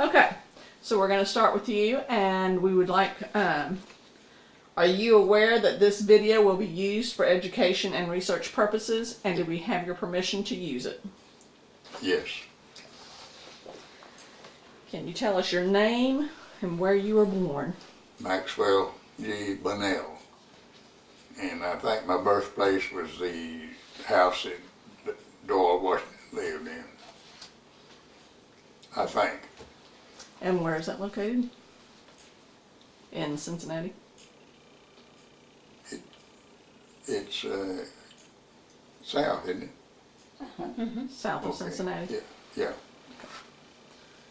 Okay, so we're going to start with you, and we would like, are you aware that this video will be used for education and research purposes, and do we have your permission to use it? Yes. Can you tell us your name and where you were born? Maxwell G. Bunnell. And I think my birthplace was the house that Doyle Washington lived in. I think. And where is that located? In Cincinnati? It's south, isn't it? South of Okay. Cincinnati? Yeah,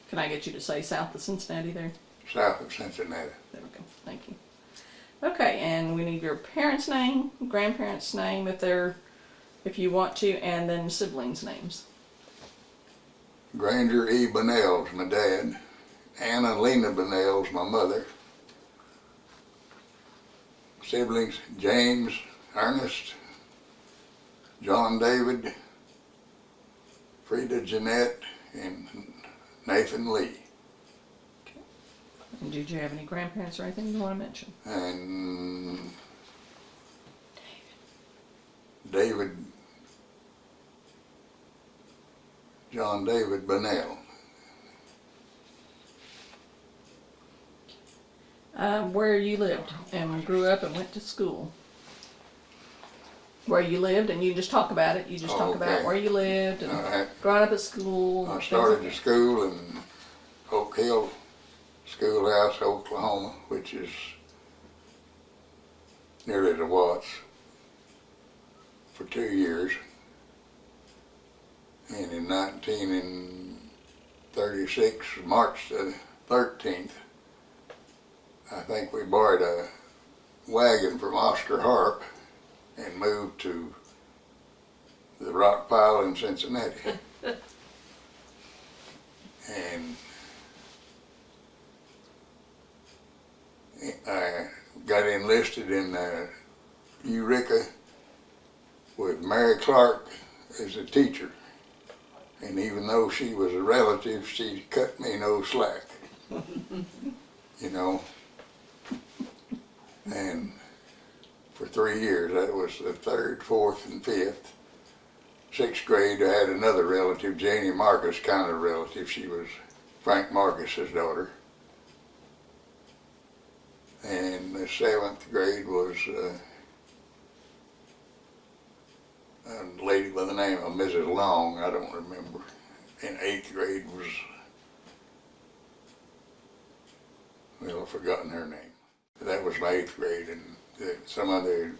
Can I get you to say south of Cincinnati there? south of Cincinnati. There we go. Thank you. Okay, and we need your parents' name, grandparents' name if you want to, and then siblings' names. Granger E. Bunnell's my dad. Anna Lena Bunnell's my mother. Siblings James, Ernest, John David, Frida Jeanette, and Nathan Lee. And did you have any grandparents or anything you want to mention? And David, John David Bunnell. Where you lived and grew up and went to school. Where you lived, and you just talk about it. You just talk about Okay. where you lived and I growing up at school. started the school in Oak Hill Schoolhouse, Oklahoma, which is nearly to Watts, for 2 years. And in 1936, March the 13th, I think we borrowed a wagon from Oscar Harp and moved to the rock pile in Cincinnati. And I got enlisted in Eureka with Mary Clark as a teacher. And even though she was a relative, she cut me no slack. You know. And for 3 years, that was the 3rd, 4th, and 5th. 6th grade, I had another relative, Janie Marcus, kind of relative. She was Frank Marcus's daughter. And the 7th grade was a lady by the name of Mrs. Long, I don't remember. And 8th grade was, well, I've forgotten her name. That was my 8th grade, and some other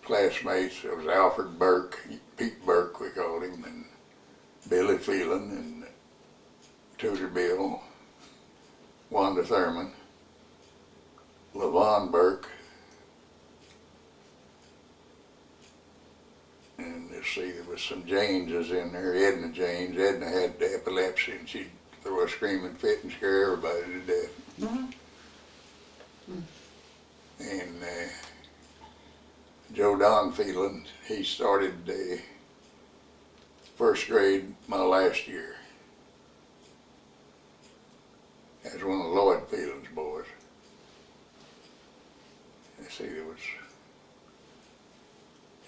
classmates, there was Alfred Burke, Pete Burke we called him, and Billy Phelan, and Tudor Bill, Wanda Thurman, LaVon Burke, and let's see, there was some Janeses in there, Edna Janes. Edna had epilepsy, and she'd throw a screaming fit and scare everybody to death. And Joe Don Phelan, he started 1st grade my last year as one of Lloyd Phelan's boys. Let's see, there was,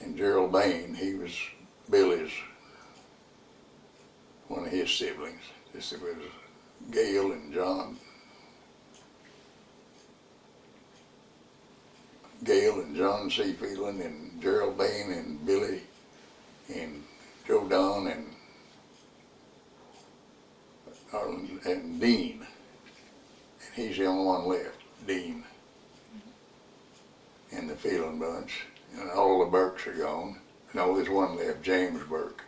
and Gerald Bain, he was Billy's, one of his siblings. This was Gail and John. Gail and John C. Phelan and Gerald Bain and Billy and Joe Don and Dean. And he's the only one left, Dean, in the Phelan bunch. And all the Burkes are gone. No, there's one left, James Burke.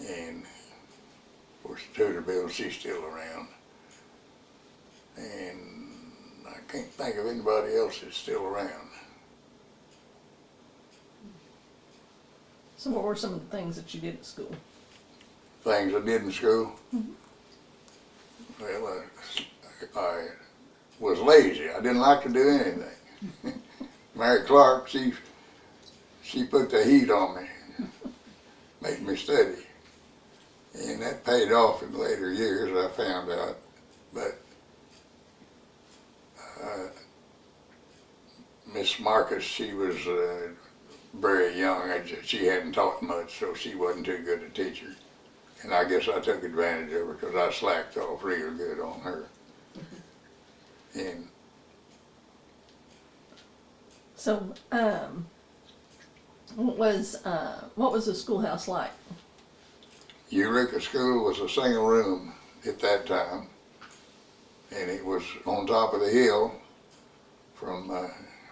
And of course Tudor Bill, she's still around. And I can't think of anybody else that's still around. So what were some of the things that you did at school? Things I did in school? Well, I was lazy. I didn't like to do anything. Mary Clark, she put the heat on me, made me study. And that paid off in later years, I found out. But Miss Marcus, she was very young. She hadn't taught much, so she wasn't too good a teacher. And I guess I took advantage of her because I slacked off real good on her. And So, what was the schoolhouse like? Eureka School was a single room at that time, and it was on top of the hill from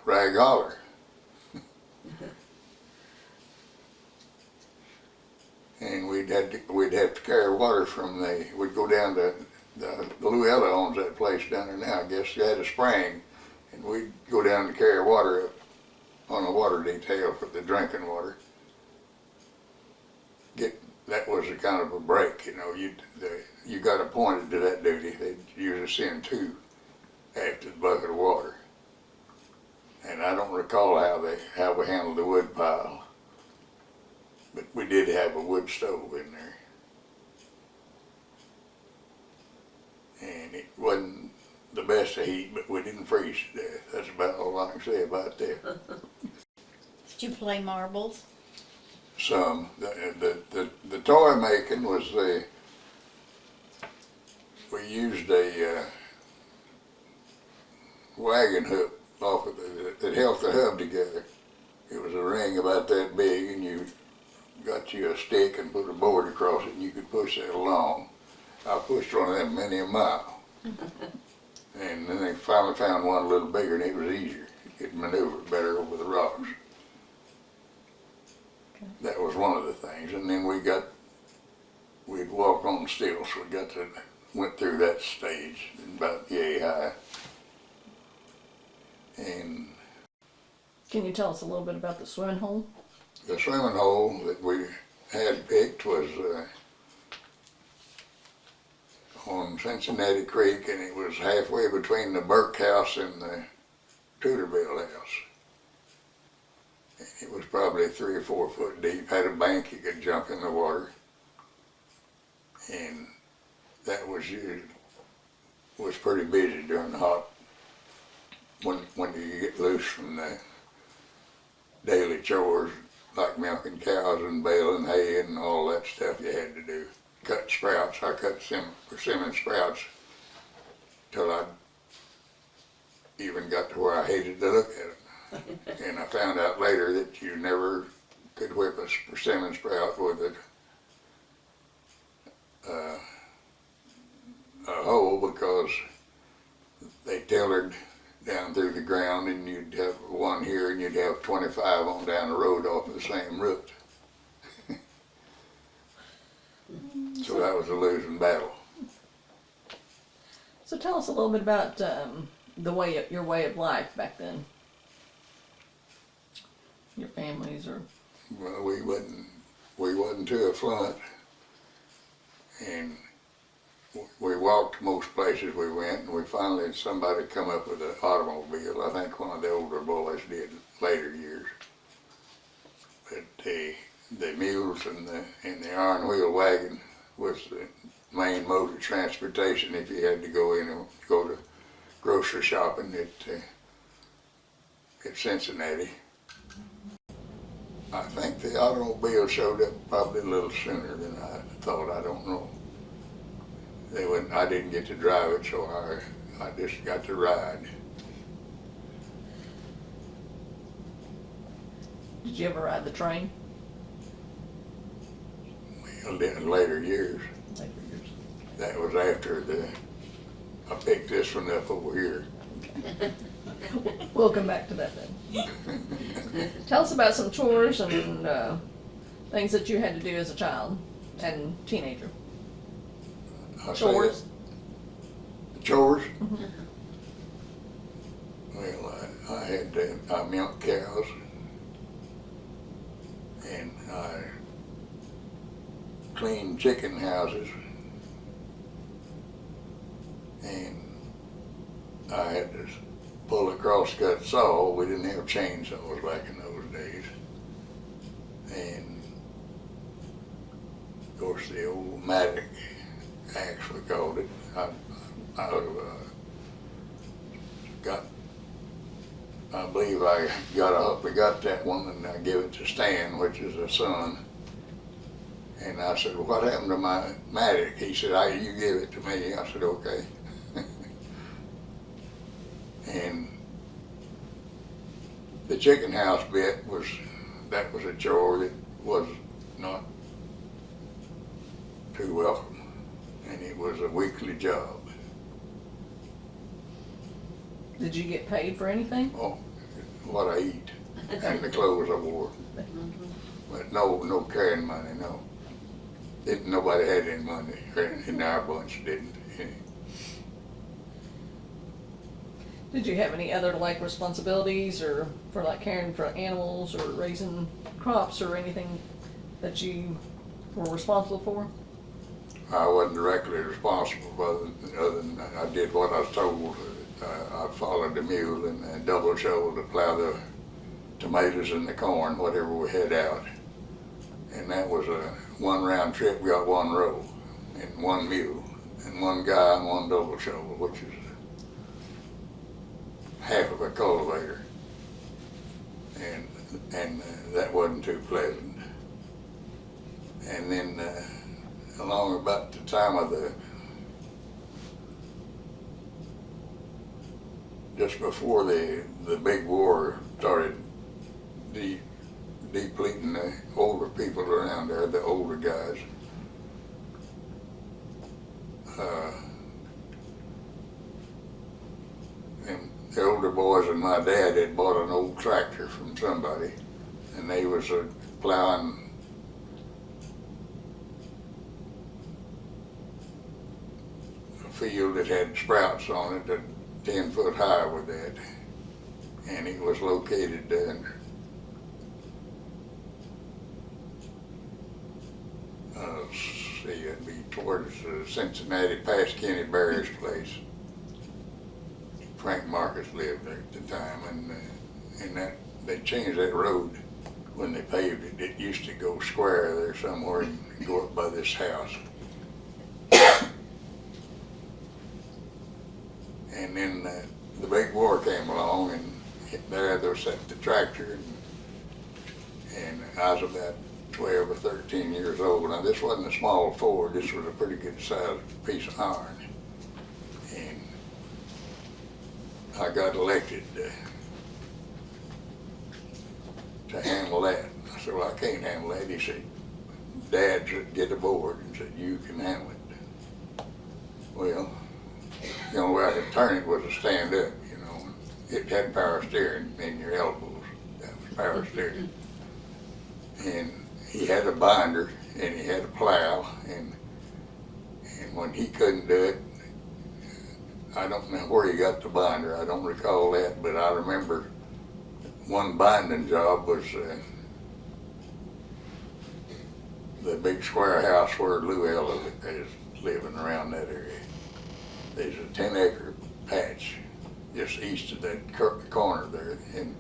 Rag Holler. And we'd have to carry water from we'd go down to, Luella owns that place down there now, I guess. They had a spring, and we'd go down to carry water up on a water detail for the drinking water. That was a kind of a break, you know. You got appointed to that duty. They'd usually send two after the bucket of water. And I don't recall how we handled the wood pile, but we did have a wood stove in there. And it wasn't the best of heat, but we didn't freeze to death. That's about all I can say about that. Did you play marbles? Some. The toy making was we used a wagon hook off of that held the hub together. It was a ring about that big, and you got you a stick and put a board across it, and you could push that along. I pushed one of them many a mile. And then they finally found one a little bigger, and it was easier. You could maneuver better over the rocks. Okay. That was one of the things. And then we'd walk on stilts. Went through that stage about yay high. And Can you tell us a little bit about the swimming hole? the swimming hole that we had picked was on Cincinnati Creek, and it was halfway between the Burke house and the Tudorville house. And it was probably 3 or 4 foot deep, had a bank you could jump in the water. And that was pretty busy during the hot, when you get loose from the daily chores, like milking cows and baling hay and all that stuff you had to do. Cut sprouts. I cut persimmon sprouts till I even got to where I hated to look at them. And I found out later that you never could whip a persimmon sprout with a hoe, because they tillered down through the ground, and you'd have one here and you'd have 25 on down the road off of the same root. So that was a losing battle. So tell us a little bit about your way of life back then. Your families, or Well, we wasn't too affluent, and we walked most places we went, and we finally had somebody come up with an automobile. I think one of the older boys did later years. But the mules and the iron wheel wagon was the main mode of transportation if you had to go in and go to grocery shopping at Cincinnati. I think the automobile showed up probably a little sooner than I thought. I don't know. I didn't get to drive it, so I just got to ride. did you ever ride the train? Well, in later years. Later years. That was after I picked this one up over here. We'll come back to that then. Tell us about some chores and things that you had to do as a child and teenager. Chores? Chores? Mm-hmm. Well, I milked cows, and I cleaned chicken houses, and I had to pull a crosscut saw. We didn't have chainsaws back in those days. And of course, the old Matic axe, we called it. I believe I got that one, and I gave it to Stan, which is a son. And I said, well, what happened to my Matic? He said, you give it to me. I said, okay. And the chicken house bit was a chore that was not too welcome, and it was a weekly job. Did you get paid for anything? Oh, what I eat and the clothes I wore, but no carrying money, no. Nobody had any money in our bunch, didn't. Did you have any other like responsibilities or for like caring for animals or raising crops or anything that you were responsible for? I wasn't directly responsible, other than I did what I was told. I followed the mule and double shovel to plow the tomatoes and the corn, whatever we had out. And that was a one round trip, got one row, and one mule, and one guy and one double shovel, which is half of a cultivator. And that wasn't too pleasant. And then along about the time of just before the big war started depleting the older people around there, the older guys. And the older boys and my dad had bought an old tractor from somebody, and they was plowing a field that had sprouts on it that 10 foot high with that, and it was located it'd be towards Cincinnati, past Kenny Barry's place. Frank Marcus lived there at the time, and that they changed that road when they paved it. It used to go square there somewhere and go up by this house. And then the big war came along, and there they set the tractor, and I was about 12 or 13 years old. Now this wasn't a small Ford, this was a pretty good sized piece of iron. And I got elected to handle that. I said, well, I can't handle that. He said, Dad should get aboard, and said, you can handle it. Well, the only way I could turn it was to stand up, you know. It had power steering in your elbows. That was power steering. And he had a binder and he had a plow, and when he couldn't do it, I don't know where he got the binder, I don't recall that, but I remember one binding job was the big square house where Lou Ella is living around that area. There's a 10-acre patch just east of that corner there, and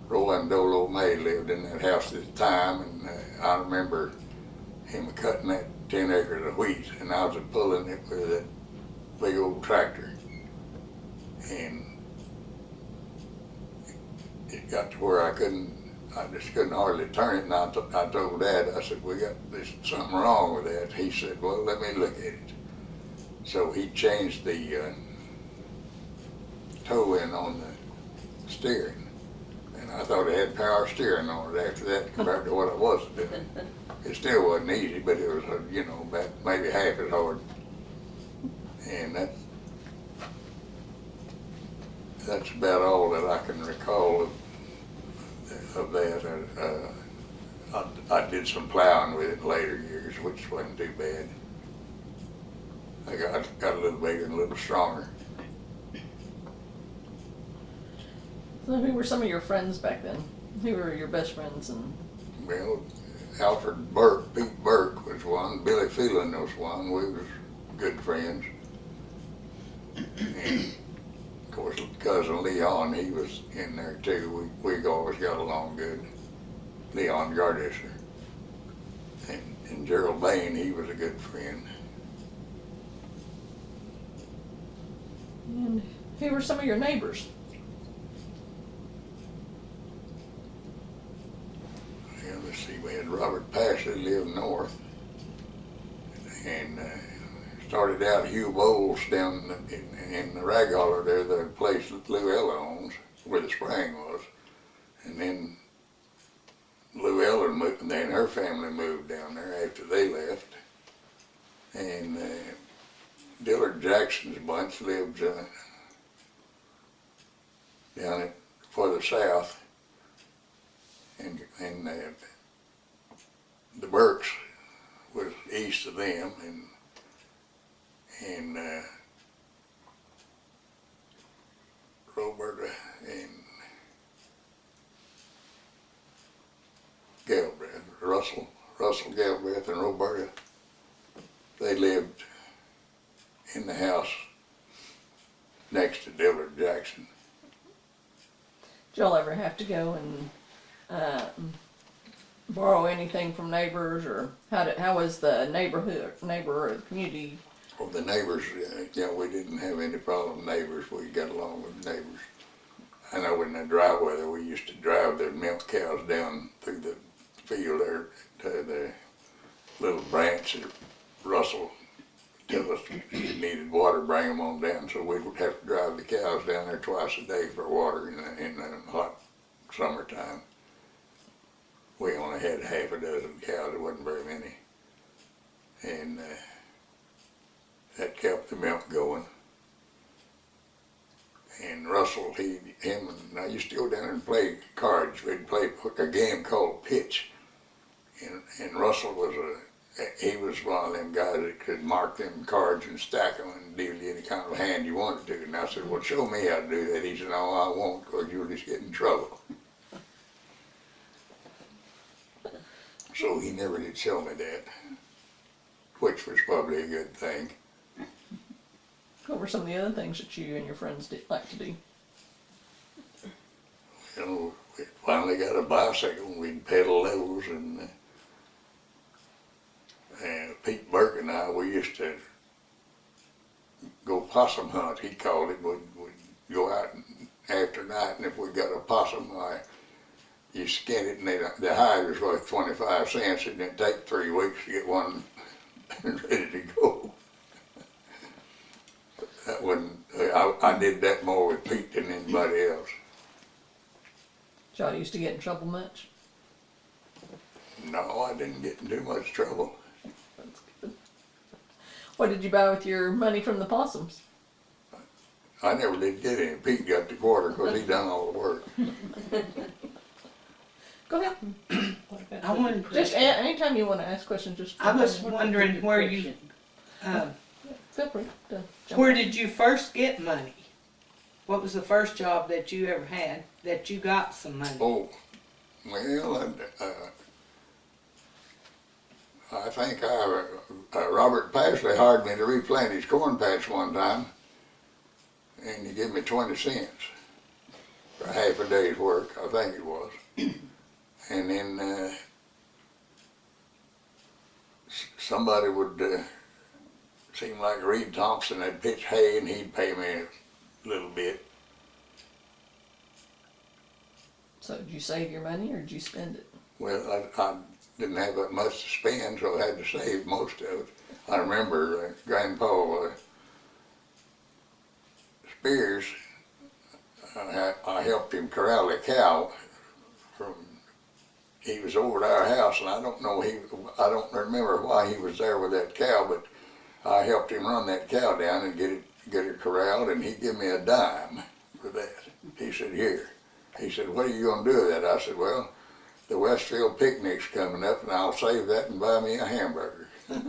Roland Dolo May lived in that house at the time, and I remember him cutting that 10 acres of wheat, and I was pulling it with that big old tractor. And it got to where I just couldn't hardly turn it, and I told Dad, I said, there's something wrong with that. He said, well, let me look at it. So he changed the toe in on the steering. I thought it had power steering on it after that compared to what it was doing. It still wasn't easy, but it was, about maybe half as hard. And that's about all that I can recall of that. I did some plowing with it in later years, which wasn't too bad. I got a little bigger and a little stronger. So who were some of your friends back then? Who were your best friends? And well, Alfred Burke, Pete Burke was one. Billy Phelan was one. We was good friends. And of course, cousin Leon, he was in there too. We always got along good. Leon Gardisher. And Gerald Bain, he was a good friend. And who were some of your neighbors? Yeah, let's see, we had Robert Pashley lived north, and started out Hugh Bowles down in the Rag Holler there, the place that Llewellyn owns, where the spring was. And then Llewellyn moved, and then her family moved down there after they left. And Dillard Jackson's bunch lived down at further south. And the Burks was east of them, and Roberta and Galbraith, Russell Galbraith and Roberta, they lived in the house next to Dillard Jackson. Did y'all ever have to go and borrow anything from neighbors, or how was the neighbor or community? Well, the neighbors, we didn't have any problem with neighbors. We got along with neighbors. I know in the dry weather, we used to drive their milk cows down through the field there to the little branch that Russell tell us if you needed water, bring them on down. So we would have to drive the cows down there twice a day for water in the hot summertime. We only had half a dozen cows, it wasn't very many. And that kept the milk going. And Russell, him and I used to go down there and play cards. We'd play a game called pitch. And Russell was he was one of them guys that could mark them cards and stack them and deal you any kind of hand you wanted to. And I said, well, show me how to do that. He said, no, I won't, because you'll just get in trouble. So he never did show me that, which was probably a good thing. What were some of the other things that you and your friends did like to do? You know, we finally got a bicycle and we'd pedal those, and Pete Burke and I, we used to go possum hunt, he called it. We'd go out after night, and if we got a possum, you skin it, and the hide was worth 25 cents, and it'd take 3 weeks to get one ready to go. That wasn't, I did that more with Pete than anybody else. Y'all used to get in trouble much? No, I didn't get in too much trouble. That's good. What did you buy with your money from the possums? I never did get any. Pete got the quarter because he done all the work. Go ahead. I wanted Just anytime you want to ask questions, just. I was wondering where you, Feel free to jump where in. did you first get money? What was the first job that you ever had that you got some money? Oh, well, I think Robert Pashley hired me to replant his corn patch one time, and he gave me 20 cents for half a day's work, I think it was. And then somebody would seem like Reed Thompson had pitch hay, and he'd pay me a little bit. So did you save your money or did you spend it? Well, I didn't have that much to spend, so I had to save most of it. I remember Grandpa Spears, I helped him corral a cow he was over at our house, and I don't remember why he was there with that cow, but I helped him run that cow down and get it corralled, and he gave me a dime for that. He said, here. He said, what are you going to do with that? I said, well, the Westfield picnic's coming up, and I'll save that and buy me a hamburger. Do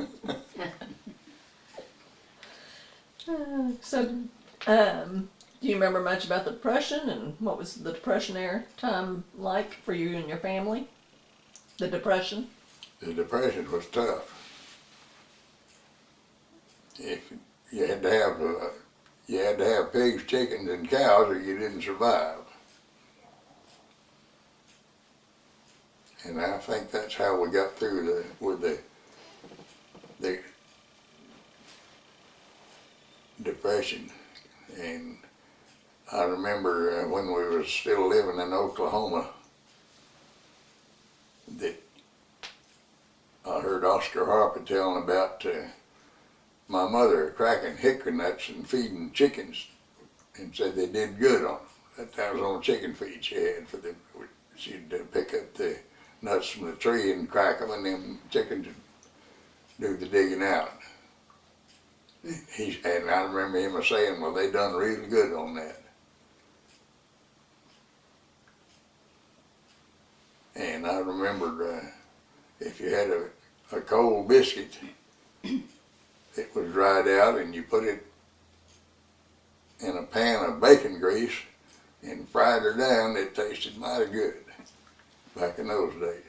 you remember much about the Depression, and what was the Depression era time like for you and your family? The Depression? The Depression was tough. If you had to have pigs, chickens, and cows, or you didn't survive. And I think that's how we got through with the Depression. And I remember when we were still living in Oklahoma, that I heard Oscar Harper telling about my mother cracking hickory nuts and feeding chickens, and said they did good on them. That was on chicken feed she had for them. She'd pick up the nuts from the tree and crack them, and them chickens would do the digging out. And I remember him saying, well, they done really good on that. And I remembered if you had a cold biscuit, it was dried out and you put it in a pan of bacon grease and fried her down, it tasted mighty good back in those days.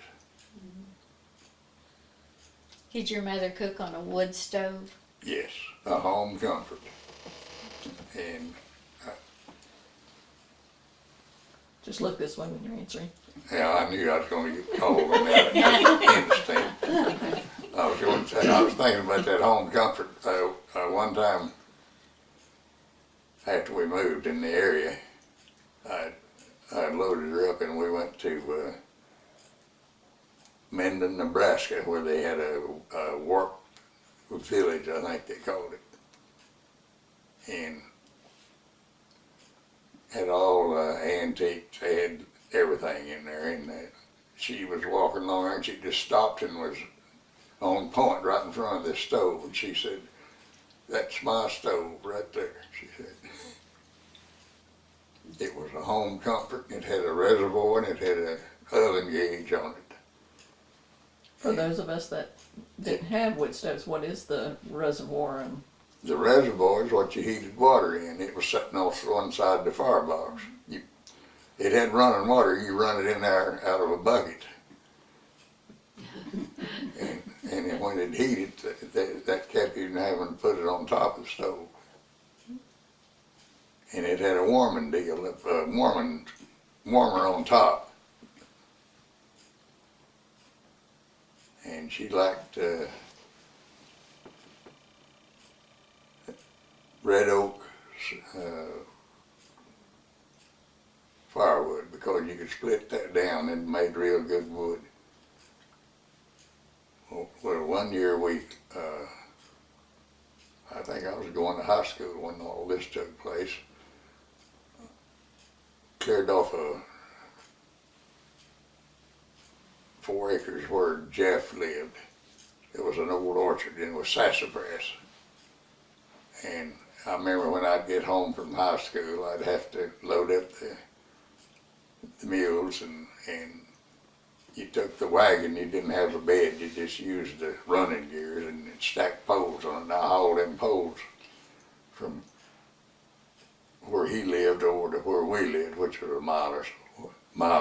Did your mother cook on a wood stove? Yes, a home comfort. And Just look this way when you're answering. yeah, I knew I was going to get called on that instinct. I was thinking about that home comfort. One time, after we moved in the area, I loaded her up and we went to Mendon, Nebraska, where they had a work village, I think they called it, and had all antiques. They had everything in there, and she was walking along there and she just stopped and was on point right in front of this stove, and she said, "That's my stove right there," she said. It was a home comfort. It had a reservoir and it had an oven gauge on it. For those of us that didn't have wood stoves, what is the reservoir? And The reservoir is what you heated water in. It was sitting off one side of the firebox. It had running water. You run it in there out of a bucket. And then when it heated, that kept you from having to put it on top of the stove. And it had a warming deal, a warmer on top. And she liked red oak firewood because you could split that down and it made real good wood. Well, one year I think I was going to high school when all this took place. Cleared off 4 acres where Jeff lived. It was an old orchard and it was sassafras. And I remember when I'd get home from high school, I'd have to load up the mules, and you took the wagon, you didn't have a bed, you just used the running gears and stacked poles on it. And I hauled them poles from where he lived over to where we lived, which was a mile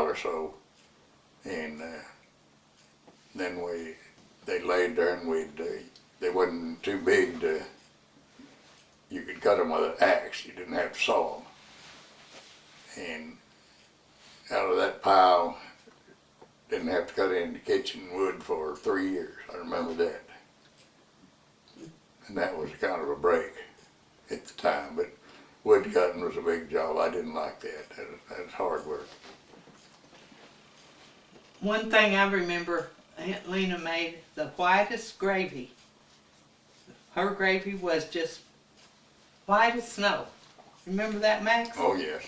or so. And then they laid there, and they wasn't too big to, you could cut them with an axe, you didn't have to saw them. And out of that pile, didn't have to cut any kitchen wood for 3 years. I remember that. And that was kind of a break at the time, but wood cutting was a big job. I didn't like that. That was hard work. One thing I remember, Aunt Lena made the whitest gravy. Her gravy was just white as snow. Remember that, Max? Oh, yes.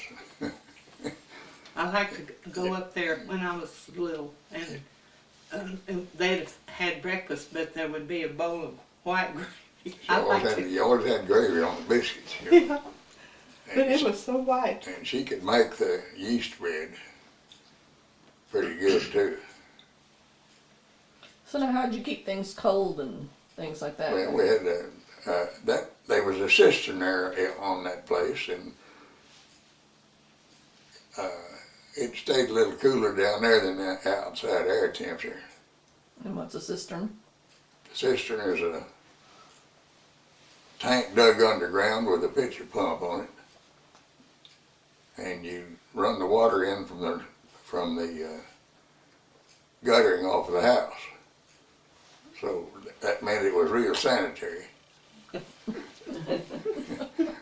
I like to go up there when I was little, and they'd have had breakfast, but there would be a bowl of white gravy. You always had gravy on the biscuits. You know? Yeah, but it was so white. And she could make the yeast bread pretty good too. so now, how'd you keep things cold and things like that? Well, we had there was a cistern there on that place, and it stayed a little cooler down there than the outside air temperature. And what's a cistern? The cistern is a tank dug underground with a pitcher pump on it, and you run the water in from the guttering off of the house. So that meant it was real sanitary.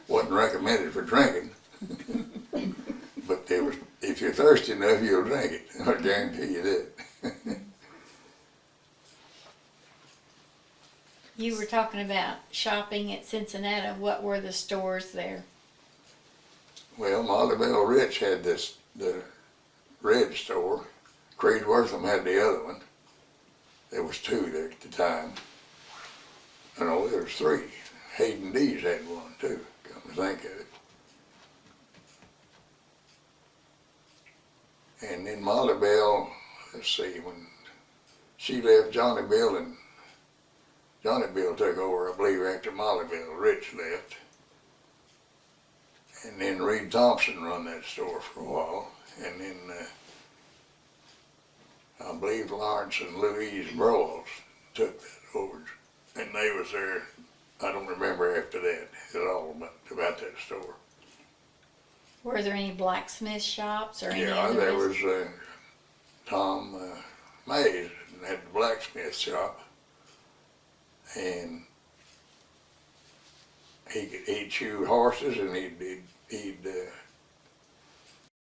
Wasn't recommended for drinking. But there was, if you're thirsty enough, you'll drink it. I guarantee you that. You were talking about shopping at Cincinnati. What were the stores there? Well, Mollybell Rich had the red store. Creed Wortham had the other one. There was two there at the time. No, there was three. Hayden D's had one too, come to think of it. And then Molly Bell, let's see, when she left, Johnny Bill took over, I believe, after Molly Bell Rich left. And then Reed Thompson run that store for a while. And then I believe Lawrence and Louise Broyles took that over. And they was there, I don't remember after that at all about that store. Were there any blacksmith shops or any Yeah, other there business? was Tom Mays had the blacksmith shop, and he'd shoe horses, and he'd